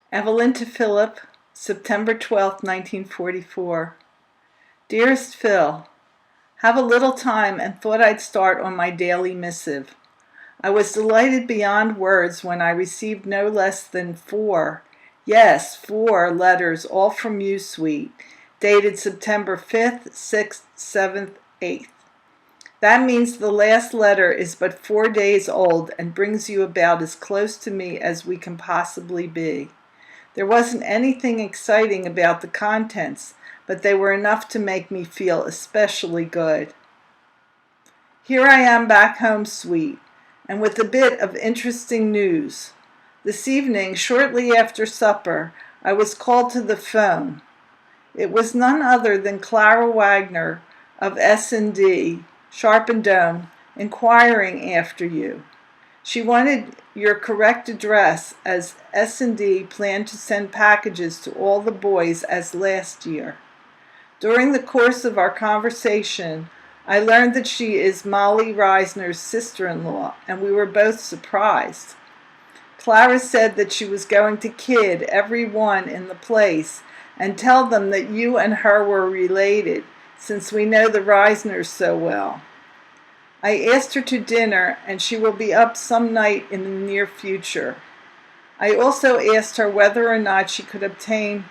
Evelyn to Philip, September 12, 1944. Dearest Phil, have a little time and thought I'd start on my daily missive. I was delighted beyond words when I received no less than four letters, all from you, sweet, dated September 5th, 6th, 7th, 8th. That means the last letter is but 4 days old and brings you about as close to me as we can possibly be. There wasn't anything exciting about the contents, but they were enough to make me feel especially good. Here I am back home, sweet, and with a bit of interesting news. This evening, shortly after supper, I was called to the phone. It was none other than Clara Wagner of S&D, Sharp and Dome, inquiring after you. She wanted your correct address, as S&D planned to send packages to all the boys as last year. During the course of our conversation, I learned that she is Molly Reisner's sister-in-law, and we were both surprised. Clara said that she was going to kid everyone in the place and tell them that you and her were related, since we know the Reisners so well. I asked her to dinner, and she will be up some night in the near future. I also asked her whether or not she could obtain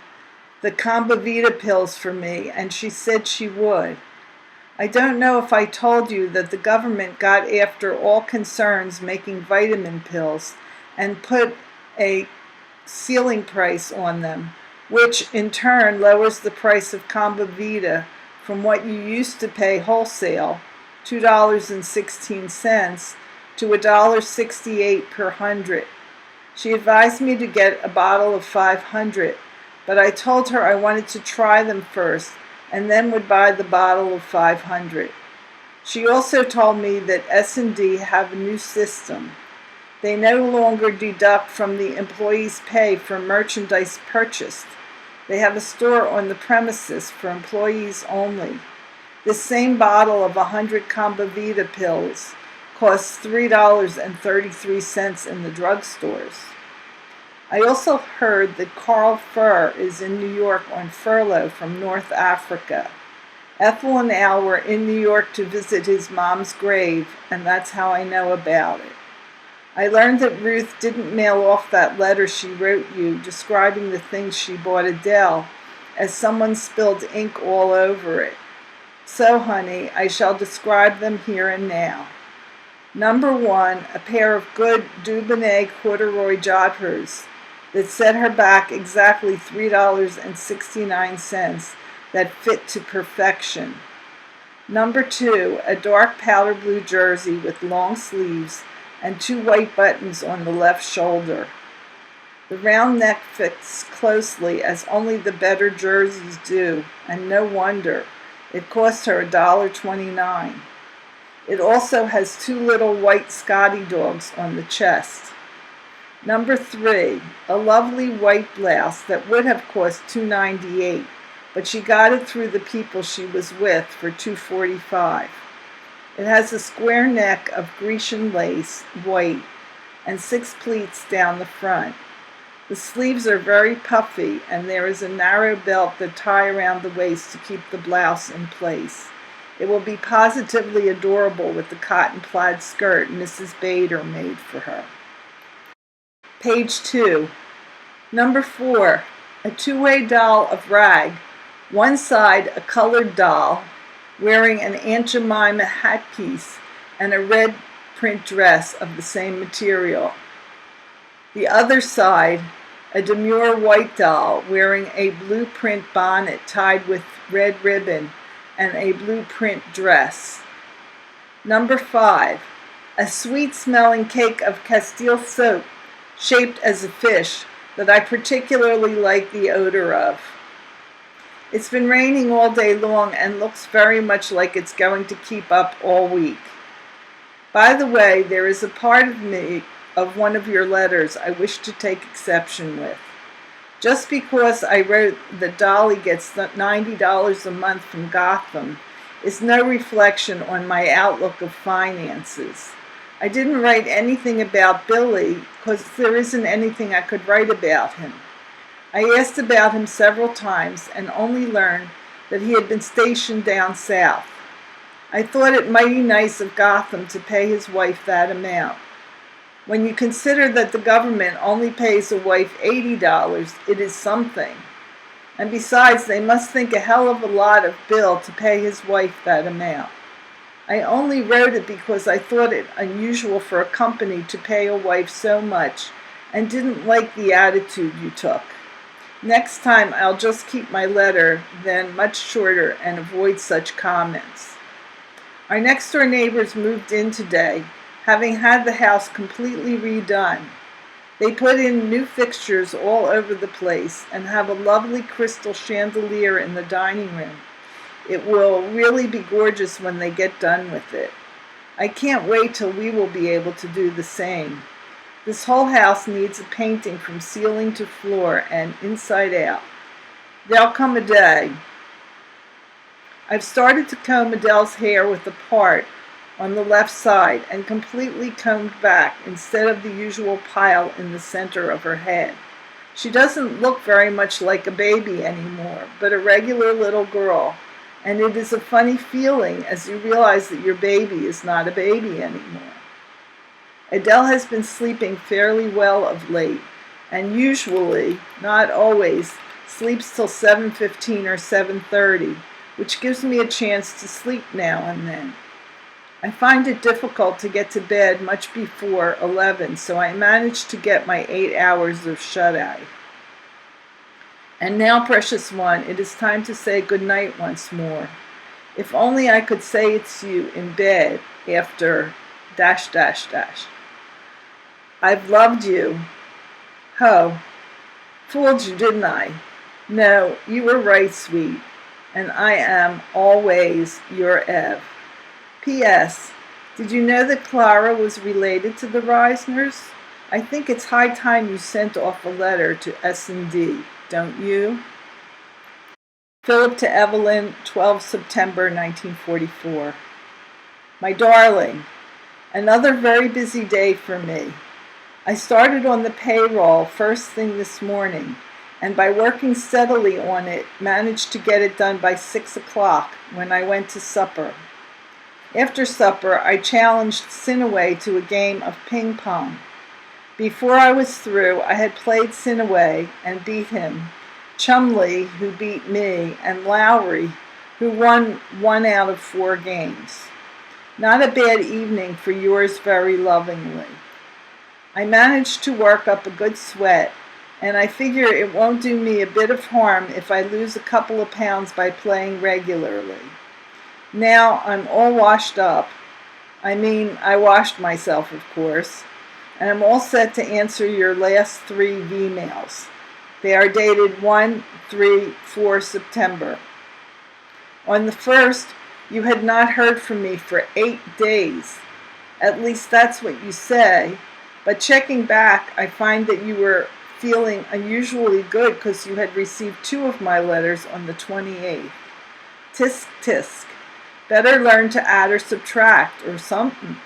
the Combivita pills for me, and she said she would. I don't know if I told you that the government got after all concerns making vitamin pills and put a ceiling price on them, which in turn lowers the price of Combivita from what you used to pay wholesale, $2.16, to $1.68 per 100. She advised me to get a bottle of 500, but I told her I wanted to try them first and then would buy the bottle of 500. She also told me that S&D have a new system. They no longer deduct from the employee's pay for merchandise purchased. They have a store on the premises for employees only. This same bottle of 100 Combivita pills costs $3.33 in the drugstores. I also heard that Carl Furr is in New York on furlough from North Africa. Ethel and Al were in New York to visit his mom's grave, and that's how I know about it. I learned that Ruth didn't mail off that letter she wrote you describing the things she bought Adele, as someone spilled ink all over it. So, honey, I shall describe them here and now. Number 1, a pair of good Dubonnet corduroy jodhpurs that set her back exactly $3.69 that fit to perfection. Number 2, a dark powder blue jersey with long sleeves and 2 white buttons on the left shoulder. The round neck fits closely as only the better jerseys do, and no wonder. It cost her $1.29. It also has 2 little white Scotty dogs on the chest. Number 3, a lovely white blouse that would have cost $2.98, but she got it through the people she was with for $2.45. It has a square neck of Grecian lace, white, and 6 pleats down the front. The sleeves are very puffy, and there is a narrow belt that tie around the waist to keep the blouse in place. It will be positively adorable with the cotton plaid skirt Mrs. Bader made for her. Page 2. Number 4, a 2-way doll of rag. One side, a colored doll, wearing an Aunt Jemima hat piece and a red print dress of the same material. The other side, a demure white doll wearing a blue print bonnet tied with red ribbon and a blue print dress. Number 5, a sweet-smelling cake of Castile soap shaped as a fish that I particularly like the odor of. It's been raining all day long and looks very much like it's going to keep up all week. By the way, there is a part of one of your letters I wish to take exception with. Just because I wrote that Dolly gets $90 a month from Gotham is no reflection on my outlook of finances. I didn't write anything about Billy because there isn't anything I could write about him. I asked about him several times and only learned that he had been stationed down south. I thought it mighty nice of Gotham to pay his wife that amount. When you consider that the government only pays a wife $80, it is something. And besides, they must think a hell of a lot of Bill to pay his wife that amount. I only wrote it because I thought it unusual for a company to pay a wife so much and didn't like the attitude you took. Next time I'll just keep my letter then much shorter and avoid such comments. Our next door neighbors moved in today, having had the house completely redone. They put in new fixtures all over the place and have a lovely crystal chandelier in the dining room. It will really be gorgeous when they get done with it. I can't wait till we will be able to do the same. This whole house needs a painting from ceiling to floor and inside out. There'll come a day. I've started to comb Adele's hair with the part on the left side and completely combed back instead of the usual pile in the center of her head. She doesn't look very much like a baby anymore, but a regular little girl, and it is a funny feeling as you realize that your baby is not a baby anymore. Adele has been sleeping fairly well of late, and usually, not always, sleeps till 7:15 or 7:30, which gives me a chance to sleep now and then. I find it difficult to get to bed much before 11, so I managed to get my 8 hours of shut-eye. And now, precious one, it is time to say good night once more. If only I could say it to you in bed after ... I've loved you. Ho, fooled you, didn't I? No, you were right, sweet, and I am always your Ev. P.S. Did you know that Clara was related to the Reisners? I think it's high time you sent off a letter to S&D, don't you? Philip to Evelyn, 12 September 1944. My darling, another very busy day for me. I started on the payroll first thing this morning, and by working steadily on it, managed to get it done by 6 o'clock when I went to supper. After supper, I challenged Sinaway to a game of ping pong. Before I was through, I had played Sinaway and beat him, Chumley, who beat me, and Lowry, who won 1 out of 4 games. Not a bad evening for yours very lovingly. I managed to work up a good sweat, and I figure it won't do me a bit of harm if I lose a couple of pounds by playing regularly. Now I'm all washed up. I washed myself, of course, and I'm all set to answer your last 3 emails. They are dated 1, 3, 4 September. On the 1st, you had not heard from me for 8 days. At least that's what you say. But checking back, I find that you were feeling unusually good because you had received 2 of my letters on the 28th. Tisk, tisk. Better learn to add or subtract or something.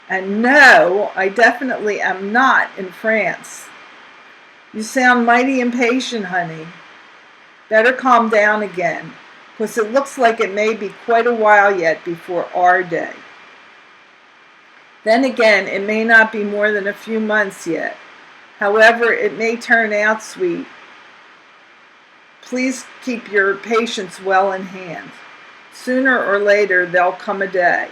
And no, I definitely am not in France. You sound mighty impatient, honey. Better calm down again, because it looks like it may be quite a while yet before our day. Then again, it may not be more than a few months yet. However, it may turn out sweet. Please keep your patience well in hand. Sooner or later, there'll come a day.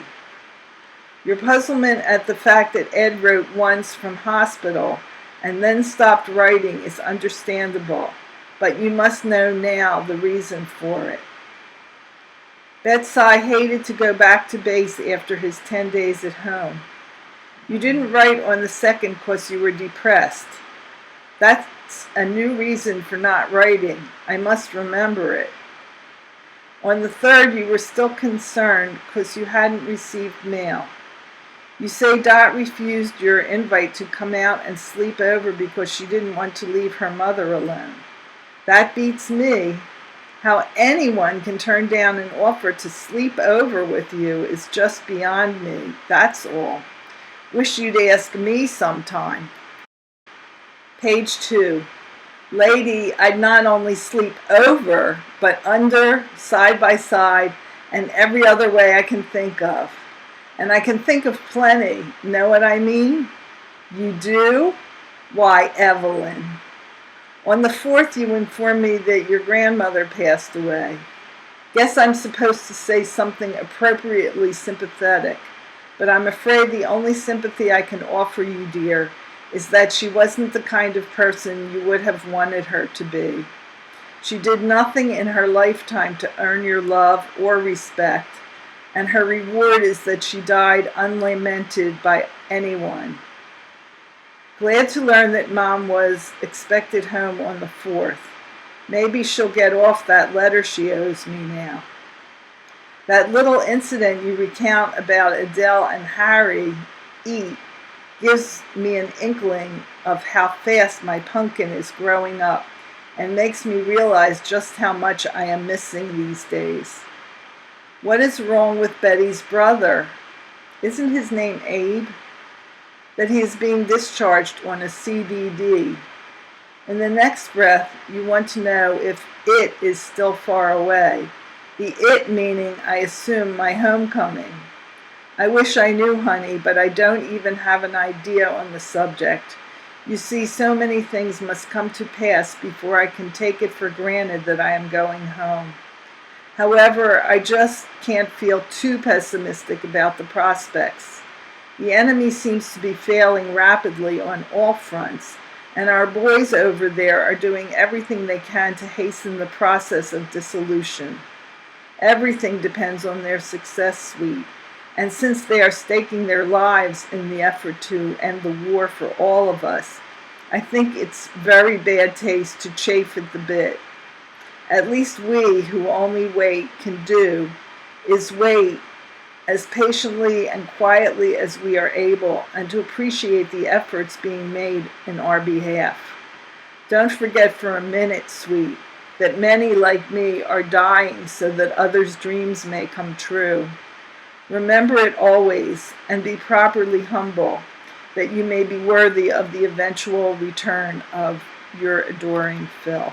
Your puzzlement at the fact that Ed wrote once from hospital and then stopped writing is understandable, but you must know now the reason for it. Betsy hated to go back to base after his 10 days at home. You didn't write on the 2nd because you were depressed. That's a new reason for not writing. I must remember it. On the 3rd, you were still concerned because you hadn't received mail. You say Dot refused your invite to come out and sleep over because she didn't want to leave her mother alone. That beats me. How anyone can turn down an offer to sleep over with you is just beyond me, that's all. Wish you'd ask me sometime. Page 2. Lady, I'd not only sleep over, but under, side by side, and every other way I can think of. And I can think of plenty. Know what I mean? You do? Why, Evelyn. On the 4th, you informed me that your grandmother passed away. Guess I'm supposed to say something appropriately sympathetic, but I'm afraid the only sympathy I can offer you, dear, is that she wasn't the kind of person you would have wanted her to be. She did nothing in her lifetime to earn your love or respect, and her reward is that she died unlamented by anyone. Glad to learn that Mom was expected home on the 4th. Maybe she'll get off that letter she owes me now. That little incident you recount about Adele and Harry eat gives me an inkling of how fast my pumpkin is growing up and makes me realize just how much I am missing these days. What is wrong with Betty's brother? Isn't his name Abe? That he is being discharged on a CDD. In the next breath, you want to know if it is still far away. The it meaning, I assume, my homecoming. I wish I knew, honey, but I don't even have an idea on the subject. You see, so many things must come to pass before I can take it for granted that I am going home. However, I just can't feel too pessimistic about the prospects. The enemy seems to be failing rapidly on all fronts, and our boys over there are doing everything they can to hasten the process of dissolution. Everything depends on their success, sweet. And since they are staking their lives in the effort to end the war for all of us, I think it's very bad taste to chafe at the bit. At least we, who only wait, can do is wait as patiently and quietly as we are able, and to appreciate the efforts being made in our behalf. Don't forget for a minute, sweet, that many like me are dying so that others' dreams may come true. Remember it always, and be properly humble, that you may be worthy of the eventual return of your adoring Phil.